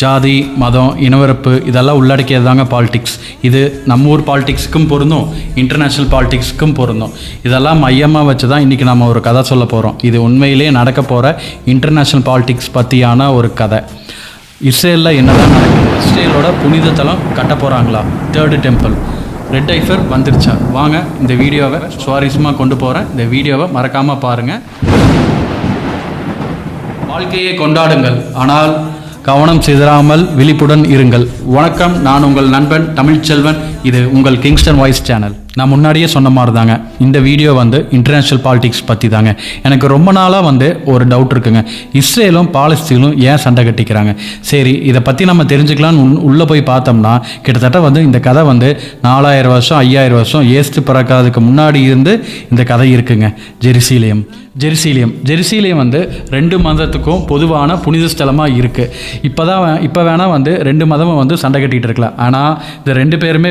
ஜாதி, மதம், இனவெறுப்பு இதெல்லாம் உள்ளடக்கியது தாங்க பாலிடிக்ஸ். இது நம்ம ஊர் பாலிடிக்ஸுக்கும் பொருந்தும், இன்டர்நேஷ்னல் பாலிடிக்ஸுக்கும் பொருந்தும். இதெல்லாம் மையமாக வச்சு தான் இன்றைக்கி நம்ம ஒரு கதை சொல்ல போகிறோம். இது உண்மையிலே நடக்க போகிற இன்டர்நேஷ்னல் பாலிடிக்ஸ் பற்றியான ஒரு கதை. இஸ்ரேலில் என்னதான் நடக்குது? இஸ்ரேலோட புனித தலம் கட்ட போகிறாங்களா? 3rd temple. ரெட் ஐஃபர் வந்துருச்சா? வாங்க இந்த வீடியோவை சுவாரஸ்யமாக கொண்டு போகிறேன். இந்த வீடியோவை மறக்காமல் பாருங்கள். வாழ்க்கையை கொண்டாடுங்கள், ஆனால் கவனம் சிதறாமல் விழிப்புடன் இருங்கள். வணக்கம், நான் உங்கள் நண்பன் தமிழ்ச்செல்வன். இது உங்கள் கிங்ஸ்டன் வாய்ஸ் சேனல். நான் முன்னாடியே சொன்ன மாதிரி தாங்க இந்த வீடியோ இன்டர்நேஷ்னல் பாலிடிக்ஸ் பற்றி தாங்க. எனக்கு ரொம்ப நாளாக ஒரு டவுட் இருக்குங்க. இஸ்ரேலும் பாலஸ்தீனும் ஏன் சண்டை கட்டிக்கிறாங்க? சரி, இதை பற்றி நம்ம தெரிஞ்சுக்கலான்னு உள்ளே போய் பார்த்தோம்னா கிட்டத்தட்ட இந்த கதை 4000 வருஷம் 5000 வருஷம் ஏஸ்து பிறக்காததுக்கு முன்னாடி இருந்து இந்த கதை இருக்குங்க. ஜெருசலேம் 2 மதத்துக்கும் பொதுவான புனித ஸ்தலமாக இருக்குது. இப்போ வேணால் 2 மதமும் சண்டை கட்டிகிட்டு இருக்கலாம். ஆனால் இந்த 2 பேருமே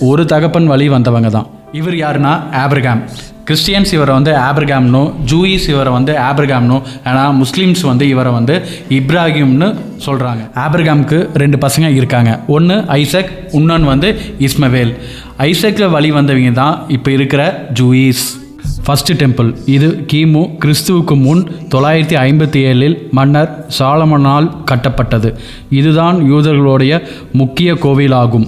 ஒரு தகப்பன் வழி வந்தவங்க தான். இவர் யாருன்னா ஆபிரகாம். கிறிஸ்டியன்ஸ் இவரை ஆபிரகாம்னும், ஜூயிஸ் இவரை ஆபிரகாம்னும், ஆனால் முஸ்லீம்ஸ் இவரை இப்ராஹிம்னு சொல்கிறாங்க. ஆபிரகாமுக்கு 2 பசங்க இருக்காங்க. ஒன்று ஐசக், இன்னொன்று இஸ்மவேல். ஐசக்கில் வழி வந்தவங்க தான் இப்போ இருக்கிற ஜூயிஸ். ஃபர்ஸ்ட் டெம்பிள் இது கிமு கிறிஸ்துவுக்கு முன் 957 மன்னர் சாலமனால் கட்டப்பட்டது. இதுதான் யூதர்களுடைய முக்கிய கோவிலாகும்.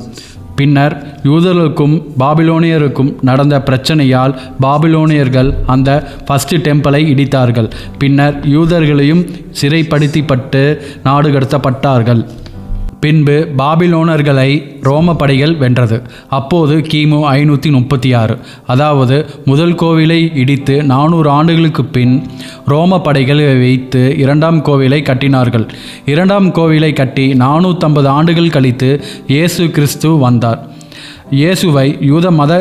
பின்னர் யூதர்களுக்கும் பாபிலோனியருக்கும் நடந்த பிரச்சனையால் பாபிலோனியர்கள் அந்த ஃபர்ஸ்ட் டெம்பிளை இடித்தார்கள். பின்னர் யூதர்களையும் சிறைப்படுத்தப்பட்டு நாடு கடத்தப்பட்டார்கள். பின்பு பாபிலோனர்களை ரோம படைகள் வென்றது. அப்போது கிமு 536, அதாவது முதல் கோவிலை இடித்து 400 ஆண்டுகளுக்கு பின் ரோம படைகளை வைத்து 2ஆம் கோவிலை கட்டினார்கள். 2ஆம் கோவிலை கட்டி 450 ஆண்டுகள் கழித்து இயேசு கிறிஸ்து வந்தார். இயேசுவை யூத மத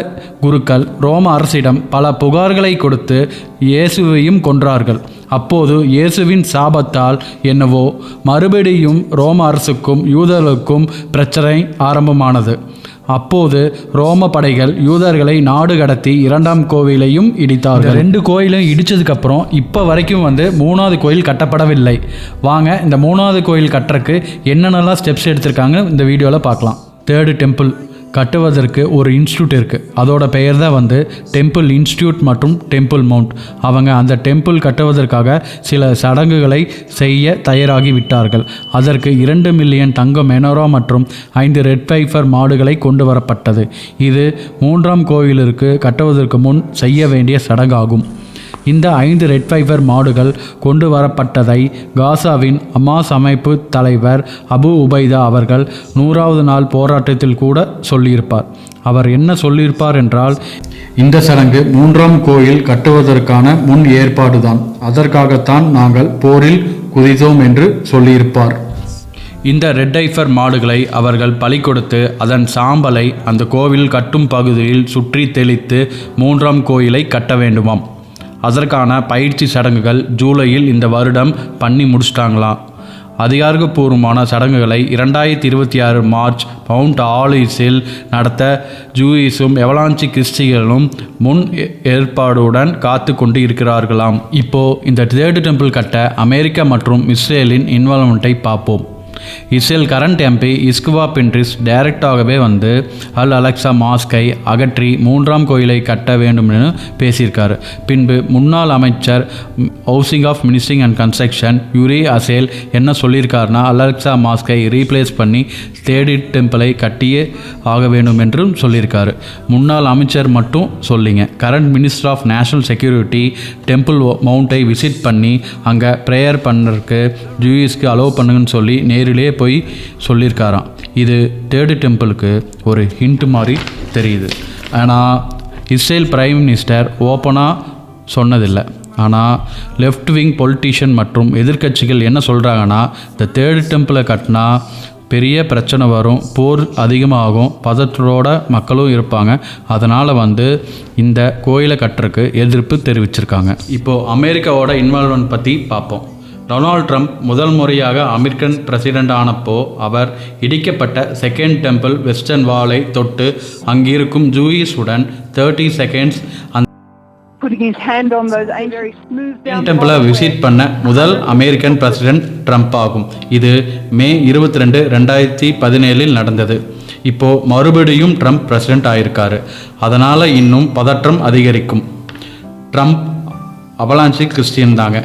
குருக்கள் ரோம அரசிடம் பல புகார்களை கொடுத்து இயேசுவையும் கொன்றார்கள். அப்போது இயேசுவின் சாபத்தால் என்னவோ மறுபடியும் ரோம அரசுக்கும் யூதர்களுக்கும் பிரச்சனை ஆரம்பமானது. அப்போது ரோம படைகள் யூதர்களை நாடு கடத்தி 2ஆம் கோவிலையும் இடித்தார்கள். 2 கோயிலும் இடித்ததுக்கப்புறம் இப்போ வரைக்கும் 3ஆவது கோயில் கட்டப்படவில்லை. வாங்க இந்த 3ஆவது கோயில் கட்டுறக்கு என்னென்னலாம் ஸ்டெப்ஸ் எடுத்திருக்காங்க இந்த வீடியோவில் பார்க்கலாம். 3rd டெம்பிள் கட்டுவதற்கு ஒரு இன்ஸ்டியூட் இருக்குது. அதோட பெயர் தான் டெம்பிள் இன்ஸ்டியூட் மற்றும் டெம்பிள் மவுண்ட். அவங்க அந்த டெம்பிள் கட்டுவதற்காக சில சடங்குகளை செய்ய தயாராகி விட்டார்கள். அதற்கு 2 மில்லியன் தங்க மெனோரா மற்றும் 5 ரெட் பைஃபர் மாடுகளை கொண்டு வரப்பட்டது. இது 3ஆம் கோவிலிற்கு கட்டுவதற்கு முன் செய்ய வேண்டிய சடங்காகும். இந்த 5 ரெட் பைஃபர் மாடுகள் கொண்டு வரப்பட்டதை காசாவின் அமாஸ் அமைப்பு தலைவர் அபு உபைதா அவர்கள் 100வது நாள் போராட்டத்தில் கூட சொல்லியிருப்பார். அவர் என்ன சொல்லியிருப்பார் என்றால், இந்த சடங்கு 3ஆம் கோயில் கட்டுவதற்கான முன் ஏற்பாடுதான், அதற்காகத்தான் நாங்கள் போரில் குதித்தோம் என்று சொல்லியிருப்பார். இந்த ரெட் ஐஃபர் மாடுகளை அவர்கள் பலி கொடுத்து அதன் சாம்பலை அந்த கோவில் கட்டும் பகுதியில் சுற்றி தெளித்து 3ஆம் கோயிலை கட்ட வேண்டுமாம். அதற்கான பயிற்சி சடங்குகள் ஜூலையில் இந்த வருடம் பண்ணி முடிச்சிட்டாங்களாம். அதிகாரப்பூர்வமான சடங்குகளை 2026 மார்ச் மவுண்ட் ஆலிஸில் நடத்த ஜூயிஸும் எவலாஞ்சி கிறிஸ்டியனும் முன் ஏற்பாடுடன் காத்து கொண்டு இருக்கிறார்களாம். இப்போது இந்த 3rd டெம்பிள் கட்ட அமெரிக்கா மற்றும் இஸ்ரேலின் இன்வால்மெண்ட்டை பார்ப்போம். இஸ்ரேல் கரண்ட் எம்பி இஸ்குவா பின்ட்ரிஸ் டைரக்டாகவே அல் அலெக்சா மாஸ்கை அகற்றி 3ஆம் கோயிலை கட்ட வேண்டும் என பேசியிருக்காரு. பின்பு முன்னாள் அமைச்சர் housing of ministry and construction Yuri அசேல் என்ன சொல்லியிருக்காருன்னா, அல் அலெக்சா மாஸ்கை ரீப்ளேஸ் பண்ணி 3rd டெம்பிளை கட்டியே ஆக வேண்டும் என்றும் சொல்லியிருக்காரு. முன்னாள் அமைச்சர் மட்டும் சொல்லிங்க. Current minister of national security temple மவுண்ட்டை விசிட் பண்ணி அங்கே ப்ரேயர் பண்ணுறதுக்கு ஜூயிஸ்க்கு அலோவ் பண்ணுங்கன்னு சொல்லி நேரிலே போய் சொல்லியிருக்காராம். இது 3rd டெம்பிளுக்கு ஒரு ஹிண்ட் மாதிரி தெரியுது. ஆனால் இஸ்ரேல் பிரைம் மினிஸ்டர் ஓப்பனாக சொன்னதில்லை. ஆனால் லெஃப்ட் விங் பொலிட்டீஷியன் மற்றும் எதிர்க்கட்சிகள் என்ன சொல்கிறாங்கன்னா, இந்த 3rd டெம்பிளை கட்டினா பெரிய பிரச்சனை வரும், போர் அதிகமாகும், பதற்றோட மக்களும் இருப்பாங்க. அதனால் இந்த கோயிலை கட்டுறதுக்கு எதிர்ப்பு தெரிவிச்சிருக்காங்க. இப்போது அமெரிக்காவோட இன்வால்வ்மெண்ட் பற்றி பார்ப்போம். டொனால்ட் ட்ரம்ப் முதல் முறையாக அமெரிக்கன் பிரசிடெண்ட் ஆனப்போ அவர் இடிக்கப்பட்ட 2nd டெம்பிள் வெஸ்டர்ன் வாலை தொட்டு அங்கிருக்கும் ஜூயிஸுடன் 30 seconds putting his hand on those very smooth down டெம்பிளை விசிட் பண்ண முதல் அமெரிக்கன் பிரசிடென்ட் ட்ரம்ப் ஆகும். இது மே 22, 2017 நடந்தது. இப்போது மறுபடியும் ட்ரம்ப் பிரசிடென்ட் ஆயிருக்காரு. அதனால் இன்னும் பதற்றம் அதிகரிக்கும். ட்ரம்ப் அவலாஞ்சி கிறிஸ்டியன் தாங்க.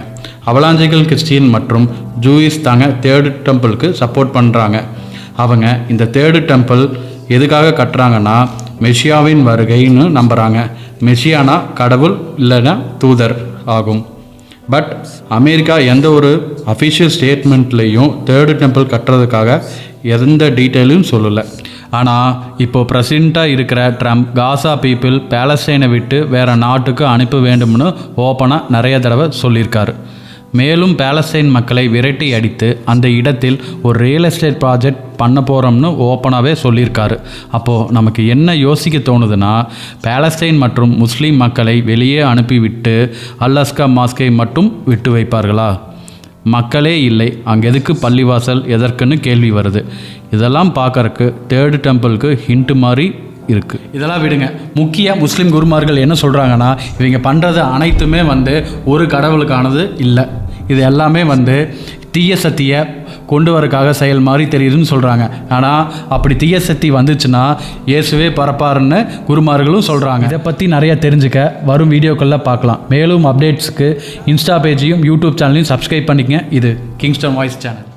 அவலாஞ்சிகள் கிறிஸ்டியன் மற்றும் ஜூயிஸ் தாங்க தேர்டு டெம்பிளுக்கு சப்போர்ட் பண்ணுறாங்க. அவங்க இந்த தேர்டு டெம்பிள் எதுக்காக கட்டுறாங்கன்னா மெஷியாவின் வருகைன்னு நம்புகிறாங்க. மெஷியானா கடவுள் இல்லைன்னா தூதர் ஆகும். பட் அமெரிக்கா எந்த ஒரு அஃபிஷியல் ஸ்டேட்மெண்ட்லேயும் தேர்டு டெம்பிள் கட்டுறதுக்காக எந்த டீட்டெயிலும் சொல்லலை. ஆனால் இப்போது பிரசிடெண்ட்டாக இருக்கிற ட்ரம்ப் காசா பீப்புள் பேலஸ்டைனை விட்டு வேறு நாட்டுக்கு அனுப்ப வேண்டும்னு ஓப்பனாக நிறைய தடவை சொல்லியிருக்காரு. மேலும் பேலஸ்டைன் மக்களை விரட்டி அடித்து அந்த இடத்தில் ஒரு ரியல் எஸ்டேட் ப்ராஜெக்ட் பண்ண போகிறோம்னு ஓப்பனாகவே சொல்லியிருக்காரு. அப்போது நமக்கு என்ன யோசிக்க தோணுதுன்னா, பேலஸ்டைன் மற்றும் முஸ்லீம் மக்களை வெளியே அனுப்பிவிட்டு அல்லாஸ்கா மாஸ்கை மட்டும் விட்டு வைப்பார்களா? மக்களே இல்லை, அங்கே எதுக்கு பள்ளிவாசல் எதற்குன்னு கேள்வி வருது. இதெல்லாம் பார்க்கறக்கு தேர்டு டெம்பிளுக்கு ஹிண்ட் மாதிரி இருக்குது. இதெல்லாம் விடுங்க. முக்கிய முஸ்லீம் குருமார்கள் என்ன சொல்கிறாங்கன்னா, இவங்க பண்ணுறது அனைத்துமே ஒரு கடவுளுக்கானது இல்லை. இது எல்லாமே தீய சக்தியை கொண்டு வரக்காக செயல் மாதிரி தெரியுதுன்னு சொல்கிறாங்க. ஆனால் அப்படி தீய சக்தி வந்துச்சுன்னா இயேசுவே பரப்பாருன்னு குருமார்களும் சொல்கிறாங்க. இதை பற்றி நிறைய தெரிஞ்சுக்க வரும் வீடியோக்களில் பார்க்கலாம். மேலும் அப்டேட்ஸ்க்கு இன்ஸ்டா பேஜையும் யூடியூப் சேனலையும் சப்ஸ்கிரைப் பண்ணிக்கங்க. இது கிங்ஸ்டன் வாய்ஸ் சேனல்.